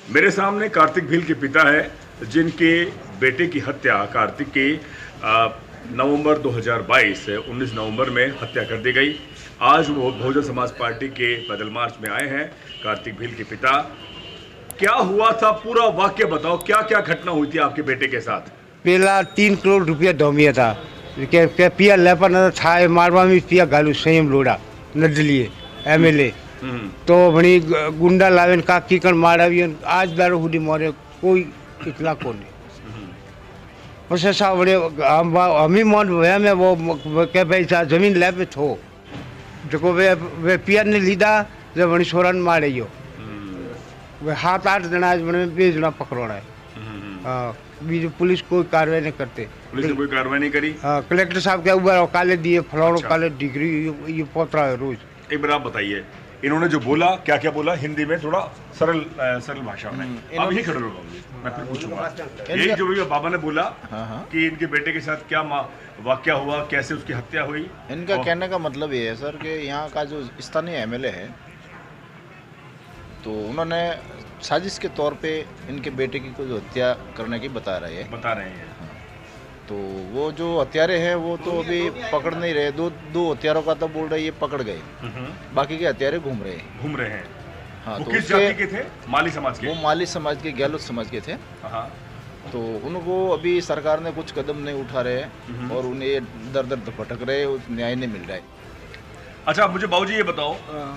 मेरे सामने कार्तिक भील के पिता है, जिनके बेटे की हत्या कार्तिक की नवंबर 2022 19 नवंबर में हत्या कर दी गई। आज वो बहुजन समाज पार्टी के पैदल मार्च में आए हैं। कार्तिक भील के पिता, क्या हुआ था, पूरा वाक्य बताओ, क्या क्या घटना हुई थी आपके बेटे के साथ? पहला 3 करोड़ रुपया धोमिया था के पिया लेपर न था मारवा में पिया गालू संयम लोड़ा नडलिए एमएलए तो भणी गुंडा लावेन का कीकण मारावी आज दारू हुडी मारे कोई इतला को नहीं बस ऐसा बड़े हम ही मन हुआ में वो के भाई जमीन ले पे थो जो वे पिया ने लीधा जब भणी सोरन मारे यो वे 7-8 जना आज बने 20 जना पकड़ोड़ा है। हाँ बीजू पुलिस कोई कार्रवाई नहीं करते। पुलिस ने कोई कार्रवाई नहीं करी? हाँ कलेक्टर साहब के ऊपर काले दिए फलाणों काले डिग्री ये पोतरा है रोज। एक बार आप बताइए, इन्होंने जो बोला क्या क्या बोला हिंदी में, थोड़ा सरल सरल भाषा में। आप यही खड़े रहो, मैं फिर पूछूंगा। यही जो भी बाबा ने बोला कि इनके बेटे के साथ क्या वाकया हुआ, कैसे उसकी हत्या हुई। इनका कहने का मतलब ये है सर कि यहाँ का जो स्थानीय एमएलए है तो उन्होंने साजिश के तौर पे इनके बेटे की कोई हत्या करने की बता रहे हैं। तो वो जो हत्यारे हैं वो तो अभी पकड़ नहीं रहे। दो हत्यारों का तो बोल रहे ये पकड़ गए, बाकी के हत्यारे घूम रहे हैं। हाँ, वो तो किस जाति के थे? माली समाज के? वो माली समाज के, गहलोत समाज के थे। हाँ। तो उनको अभी सरकार ने कुछ कदम नहीं उठा रहे और उन्हें दर दर भटक रहे, न्याय नहीं मिल रहा है। अच्छा मुझे बाबूजी ये बताओ,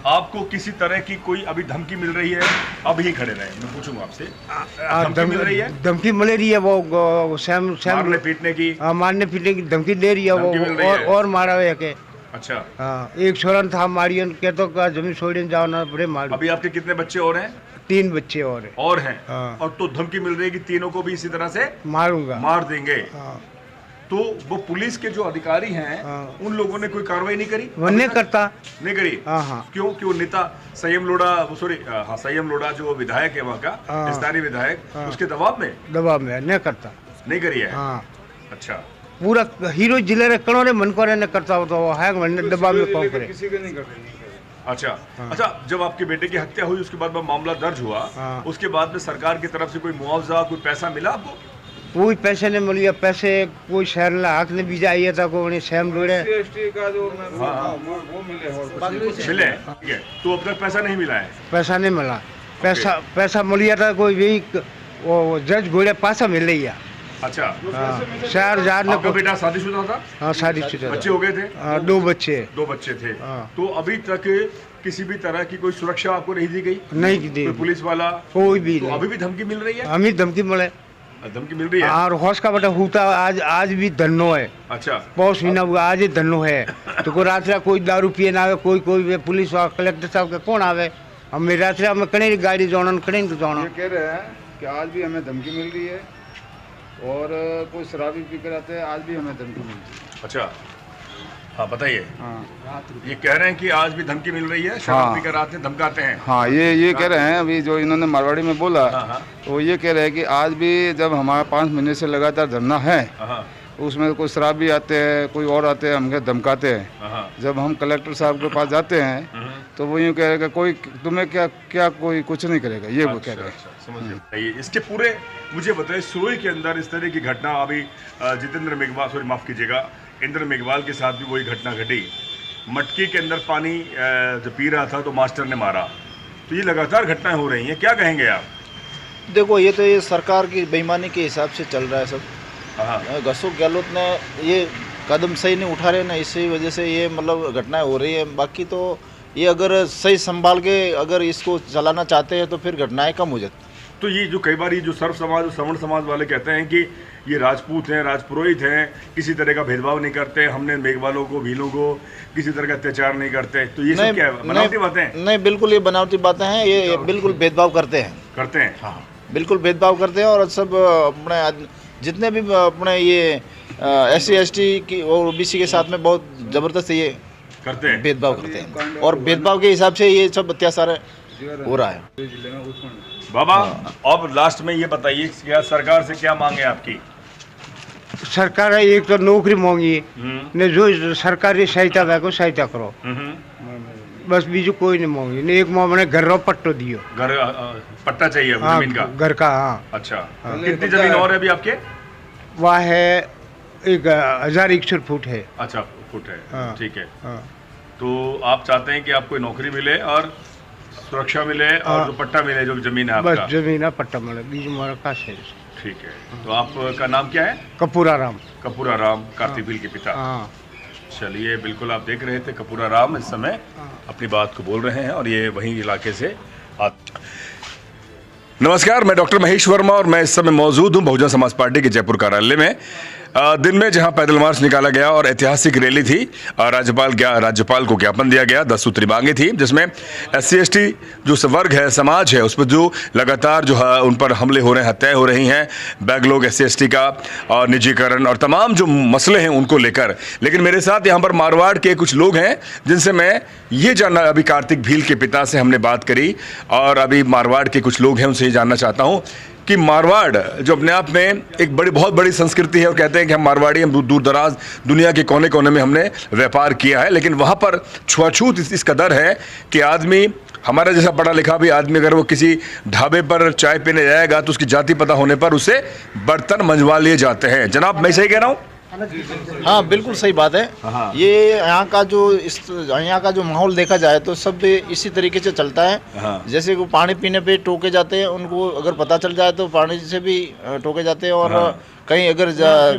आपको किसी तरह की कोई अभी धमकी मिल रही है? अब यहीं खड़े रहे, मैं पूछूंगा आपसे। धमकी मिल रही है? धमकी मिल रही है वो सैम मारने पीटने की? मारने पीटने की धमकी दे रही है वो और मारा हुआ के। अच्छा हाँ एक छोरन था मारियन के तो का जमीन छोड़ने जाओ ना बड़े मार। अभी आपके कितने बच्चे और हैं? 3 बच्चे और हैं। हाँ। और तो धमकी मिल रही है कि तीनों को भी इसी तरह से मारूंगा, मार देंगे। हाँ। तो वो पुलिस के जो अधिकारी हैं उन लोगों ने कोई कार्रवाई नहीं करी? वो नहीं करता, नहीं करी। हाँ। क्यों? क्यों? नेता संयम लोढ़ा, सॉरी हाँ संयम लोढ़ा जो विधायक है वहाँ का, स्थानीय विधायक, उसके दबाव में नहीं करता, नहीं करी है। हाँ। अच्छा पूरा हीरो जिले रे कणो रे मन को रे करता हो तो है दबाव में काम करे। किसी के नहीं करते। अच्छा अच्छा, जब आपके बेटे की हत्या हुई उसके बाद में मामला दर्ज हुआ, उसके बाद में सरकार की तरफ से कोई मुआवजा, कोई पैसा मिला आपको? कोई पैसे नहीं मिली। पैसे कोई शहर ला हाथ ने बीजा आइए था कोई सैम लोड़े का जो वो मिले। ठीक है, तो अब तक पैसा नहीं मिला है? पैसा नहीं मिला। पैसा मिलिया था कोई भी वो जज घोड़े पासा मिल रही है। अच्छा शहर जार ने। आपका बेटा शादीशुदा था? हाँ शादीशुदा। बच्चे हो गए थे? 2 बच्चे। 2 बच्चे थे। तो अभी तक किसी भी तरह की कोई सुरक्षा आपको नहीं दी गई? नहीं दी। पुलिस वाला कोई भी? तो अभी भी धमकी मिल रही है? हमें धमकी मिले, धमकी मिल रही है। और होश का बेटा होता आज भी धनो है। अच्छा बहुत महीना हुआ आज ही धनो है। तो कोई रात कोई दारू पिए ना आवे, कोई पुलिस वाला कलेक्टर साहब के कौन आवे? हम रात में कहीं गाड़ी जोड़न कहीं जोड़न। ये कह रहे हैं कि आज भी हमें धमकी मिल रही है और कोई शराबी पी कर आते हैं, आज भी हमें धमकी मिल रही है। अच्छा हाँ बताइए। हाँ ये कह रहे हैं कि आज भी धमकी मिल रही है, शराब पी कर आते हैं, धमकाते हैं। हाँ ये कह रहे हैं। अभी जो इन्होंने मारवाड़ी में बोला तो ये कह रहे हैं कि आज भी जब हमारा 5 महीने से लगातार धरना है उसमें कोई शराबी आते हैं, कोई और आते हैं, हमके धमकाते हैं। जब हम कलेक्टर साहब के पास जाते हैं तो वो यूँ कह रहे हैं कोई तुम्हें क्या कोई कुछ नहीं करेगा, ये वो कह रहे हैं। समझिए। इसके पूरे मुझे बताइए, सुरोई के अंदर इस तरह की घटना अभी जितेंद्र मेघवाल, सॉरी माफ़ कीजिएगा, इंद्र मेघवाल के साथ भी वही घटना घटी। मटकी के अंदर पानी जब पी रहा था तो मास्टर ने मारा। तो ये लगातार घटनाएं हो रही हैं, क्या कहेंगे आप? देखो ये तो ये सरकार की बेईमानी के हिसाब से चल रहा है सब। अशोक गहलोत ने ये कदम सही नहीं उठा रहे ना, इसी वजह से ये मतलब घटनाएं हो रही है। बाकी तो ये अगर सही संभाल के अगर इसको चलाना चाहते हैं तो फिर घटनाएं कम हो जाती। तो ये जो कई बार ये जो सर्व समाज और सवर्ण समाज वाले कहते हैं कि ये राजपूत हैं, राजपुरोहित हैं, किसी तरह का भेदभाव नहीं करते, हमने मेघवालों को, भीलों को किसी तरह का अत्याचार नहीं करते, तो ये सब क्या है? बनावटी बातें? नहीं बिल्कुल ये बनावटी बातें हैं। ये बिल्कुल भेदभाव करते हैं। हाँ बिल्कुल भेदभाव करते हैं और सब अपने जितने भी अपने ये SC ST की और OBC के साथ में बहुत ज़बरदस्त ये करते हैं, भेदभाव करते हैं और भेदभाव के हिसाब से ये सब अत्याचार हो रहा है। बाबा अब लास्ट में ये बताइए, क्या सरकार से क्या मांगे आपकी? सरकार एक तो नौकरी मांगी ने जो सरकारी सहायता है को सहायता करो। बस बीजू कोई नहीं मांगी नहीं। एक माँ मैंने घर रो पट्टो दियो, घर पट्टा चाहिए हाँ, जमीन का? घर का, हाँ। अच्छा, कितनी जमीन और है अभी आपके? वह है 1001 फुट है। अच्छा, फुट है, हाँ, ठीक है। हाँ। तो आप चाहते हैं कि आपको नौकरी मिले और सुरक्षा मिले और हाँ, जो पट्टा मिले, जो जमीन है आपका? बस जमीन है, पट्टा मिले, बीज मारा का है। ठीक है। तो आपका नाम क्या है? कपूरा राम। कपूरा राम, कार्तिक भील के पिता। हाँ। चलिए, बिल्कुल आप देख रहे थे कपूरा राम इस समय अपनी बात को बोल रहे हैं और ये वहीं इलाके से नमस्कार, मैं डॉक्टर महेश वर्मा और मैं इस समय मौजूद हूं बहुजन समाज पार्टी के जयपुर कार्यालय में। दिन में जहां पैदल मार्च निकाला गया और ऐतिहासिक रैली थी, राज्यपाल को ज्ञापन दिया गया, 10 सूत्री मांगे थी, जिसमें SC/ST जो वर्ग है, समाज है, उस पर जो लगातार जो है उन पर हमले हो रहे हैं, हत्याएं हो रही हैं, बैकलॉग SC/ST का और निजीकरण और तमाम जो मसले हैं उनको लेकर। लेकिन मेरे साथ यहाँ पर मारवाड़ के कुछ लोग हैं जिनसे मैं ये जानना, अभी कार्तिक भील के पिता से हमने बात करी और अभी मारवाड़ के कुछ लोग हैं उनसे ये जानना चाहता हूँ कि मारवाड़ जो अपने आप में एक बहुत बड़ी संस्कृति है और कहते हैं कि हम मारवाड़ी, हम दूर दराज दुनिया के कोने कोने में हमने व्यापार किया है, लेकिन वहाँ पर छुआछूत इस कदर है कि आदमी, हमारा जैसा पढ़ा लिखा भी आदमी, अगर वो किसी ढाबे पर चाय पीने जाएगा तो उसकी जाति पता होने पर उसे बर्तन मंजवा लिए जाते हैं। जनाब, मैं सही कह रहा हूँ? हाँ, बिल्कुल सही बात है। ये यहाँ का जो माहौल देखा जाए तो सब इसी तरीके से चलता है। जैसे वो पानी पीने पे टोके जाते हैं, उनको अगर पता चल जाए तो पानी से भी टोके जाते हैं और कहीं अगर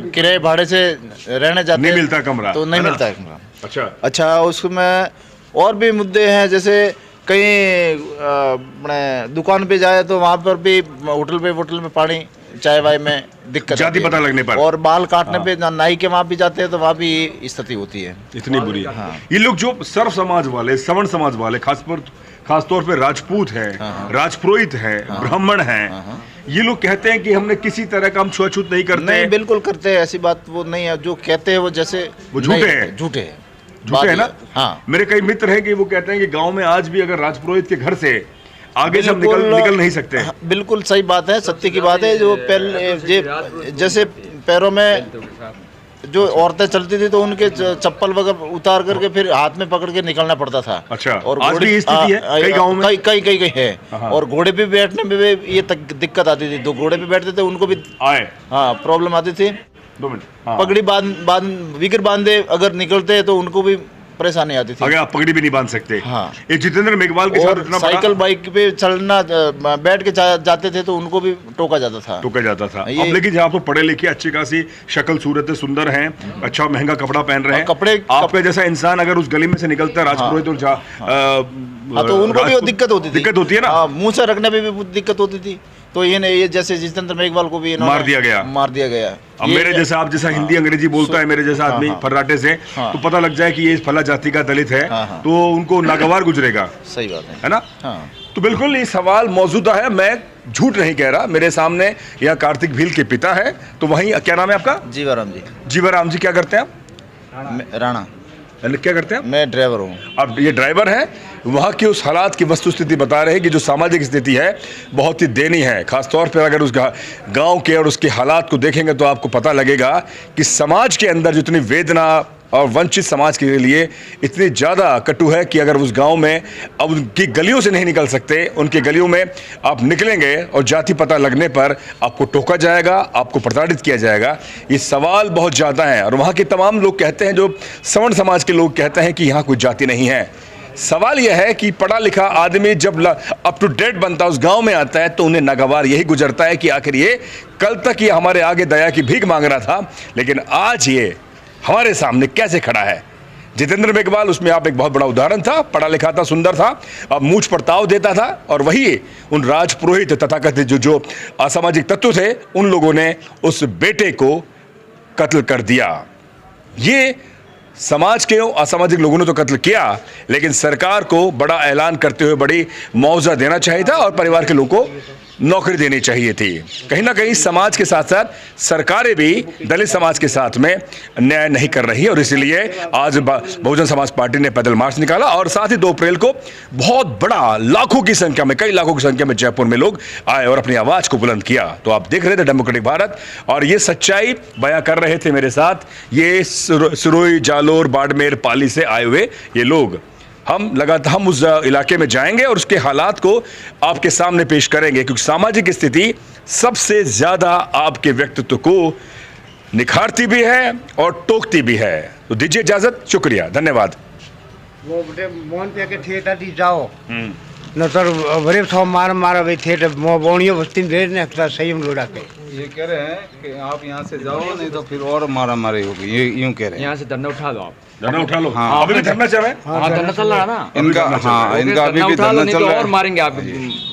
किराए भाड़े से रहने जाते नहीं मिलता कमरा तो नहीं मिलता है कमरा। अच्छा, उसमें और भी मुद्दे हैं, जैसे कहीं अपने दुकान पे जाए तो वहाँ पर भी होटल में पानी, चाय वाय में दिक्कत, जाति पता लगने पर, और बाल काटने पे नाई के वहाँ भी जाते हैं तो वहाँ भी स्थिति होती है, इतनी बुरी। ये लोग जो सर्व समाज वाले, सवर्ण समाज वाले, खासतौर पे राजपूत हैं, राजपुरोहित हैं, ब्राह्मण हैं, ये लोग कहते हैं कि हमने किसी तरह का हम छुआछूत नहीं करते। नहीं, बिल्कुल करते हैं, ऐसी बात वो नहीं है। जो कहते हैं वो जैसे वो झूठे हैं, झूठे है ना। हाँ, मेरे कई मित्र हैं कि वो कहते हैं कि गाँव में आज भी अगर राजपुरोहित के घर से आगे से हम निकल नहीं सकते। बिल्कुल सही बात है, सत्य की बात है। जो पहले जैसे पैरों में जो औरतें चलती थी तो उनके चप्पल वगैरह उतार करके फिर हाथ में पकड़ के निकलना पड़ता था। अच्छा, और आज भी स्थिति है कई गाँव में, कई है। और घोड़े पे बैठने में भी ये दिक्कत आती थी, तो घोड़े पे बैठते थे उनको भी प्रॉब्लम आती थी। 2 मिनट। पगड़ी विगर बांधे अगर निकलते तो उनको भी परेशानी आती थी। अगर आप पगड़ी भी नहीं बांध सकते। हाँ। ये जितेंद्र मेघवाल के साथ इतना साइकिल बाइक पे चलना, बैठ के जाते थे तो उनको भी टोका जाता था। अब लेकिन जहाँ आप तो पढ़े लिखे, अच्छी खासी शक्ल सूरत सुंदर हैं, अच्छा महंगा कपड़ा पहन रहे हैं, आपके जैसा इंसान अगर उस गली में से निकलता है राजपुरोहित तो उनको भी दिक्कत होती है ना, मुंह से रखने में भी दिक्कत होती थी। तो ये जैसे जितेंद्र मेघवाल को भी मार दिया गया। अब मेरे जैसा, आप जैसा हिंदी अंग्रेजी बोलता है, मेरे जैसा आदमी फर्राटे से, तो पता लग जाए कि ये फला जाति का दलित है, तो उनको नागवार गुजरेगा। सही बात है ना। तो बिल्कुल ये सवाल मौजूदा है, मैं झूठ नहीं कह रहा। मेरे सामने यहाँ कार्तिक भील के पिता है, तो वहीं क्या नाम है आपका? जीवाराम जी। जीवाराम जी, क्या करते हैं आप? राणा। क्या करते हैं? मैं ड्राइवर हूँ। अब ये ड्राइवर है, वहाँ की उस हालात की वस्तुस्थिति बता रहे हैं कि जो सामाजिक स्थिति है बहुत ही दयनीय है। खासतौर पर अगर उस गांव के और उसके हालात को देखेंगे तो आपको पता लगेगा कि समाज के अंदर जितनी वेदना और वंचित समाज के लिए इतनी ज़्यादा कटु है कि अगर उस गांव में अब उनकी गलियों से नहीं निकल सकते, उनके गलियों में आप निकलेंगे और जाति पता लगने पर आपको टोका जाएगा, आपको प्रताड़ित किया जाएगा। ये सवाल बहुत ज़्यादा है और वहाँ के तमाम लोग कहते हैं, जो सवर्ण समाज के लोग कहते हैं कि यहाँ कोई जाति नहीं है। सवाल यह है कि पढ़ा लिखा आदमी जब अप टू डेट बनता है, उस गांव में आता है, तो उन्हें नागवार यही गुजरता है कि आखिर ये कल तक ये हमारे आगे दया की भीख मांग रहा था, लेकिन आज ये हमारे सामने कैसे खड़ा है। जितेंद्र मेघवाल उसमें आप एक बहुत बड़ा उदाहरण था, पढ़ा लिखा था, सुंदर था, अब मूछ पर ताव देता था, और वही उन राजपुरोहित तथाकथित जो असामाजिक तत्व थे, उन लोगों ने उस बेटे को कत्ल कर दिया। ये समाज के असामाजिक लोगों ने तो कत्ल किया, लेकिन सरकार को बड़ा ऐलान करते हुए बड़ी मुआवजा देना चाहिए था और परिवार के लोगों को नौकरी देनी चाहिए थी। कहीं ना कहीं समाज के साथ साथ सरकारें भी दलित समाज के साथ में न्याय नहीं कर रही, और इसीलिए आज बहुजन समाज पार्टी ने पैदल मार्च निकाला और साथ ही 2 अप्रैल को बहुत बड़ा, लाखों की संख्या में, कई लाखों की संख्या में जयपुर में लोग आए और अपनी आवाज को बुलंद किया। तो आप देख रहे थे डेमोक्रेटिक भारत, और ये सच्चाई बयां कर रहे थे मेरे साथ ये सिरोही, जालोर, बाड़मेर, पाली से आए हुए ये लोग। हम उस इलाके में जाएंगे और उसके हालात को आपके सामने पेश करेंगे, क्योंकि सामाजिक स्थिति सबसे ज़्यादा आपके व्यक्तित्व को निखारती भी है और टोकती भी है। तो दीजिए इजाज़त, शुक्रिया, धन्यवाद। वो बेटे मोहन पे के थिएटर दी जाओ न तो बड़े थो मार भाई थिएटर बोणियो बस्ती भेज ने सही में लोड़ा के ये कह रहे हैं कि आप यहाँ से जाओ, नहीं तो फिर और मारा मारी होगी, ये यूँ कह रहे हैं। यहाँ से धरना उठा लो आप, धरना उठा लो। हाँ। अभी भी धरना चल रहा है। हाँ धरना चल रहा है ना इनका, हाँ इनका अभी भी धरना चल रहा है। और मारेंगे आप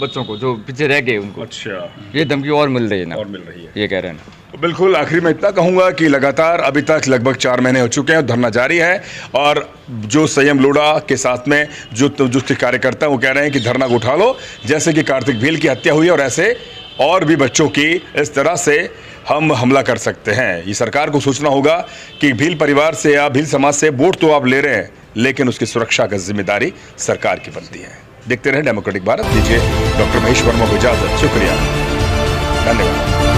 बच्चों को जो पीछे रह गए उनको। अच्छा, ये धमकी और मिल रही है ना, और मिल रही है, ये कह रहे हैं। तो बिल्कुल आखिर में इतना कहूंगा कि लगातार अभी तक लगभग 4 महीने हो चुके हैं, धरना जारी है और जो संयम लोढ़ा के साथ में जो कार्यकर्ता वो कह रहे हैं कि धरना को उठा लो, जैसे कि कार्तिक भील की हत्या हुई और ऐसे और भी बच्चों की इस तरह से हम हमला कर सकते हैं। ये सरकार को सोचना होगा कि भील परिवार से या भील समाज से वोट तो आप ले रहे हैं, लेकिन उसकी सुरक्षा की जिम्मेदारी सरकार की बनती है। देखते रहें डेमोक्रेटिक भारत। दीजिए डॉक्टर महेश वर्मा को इजाजत, शुक्रिया, धन्यवाद।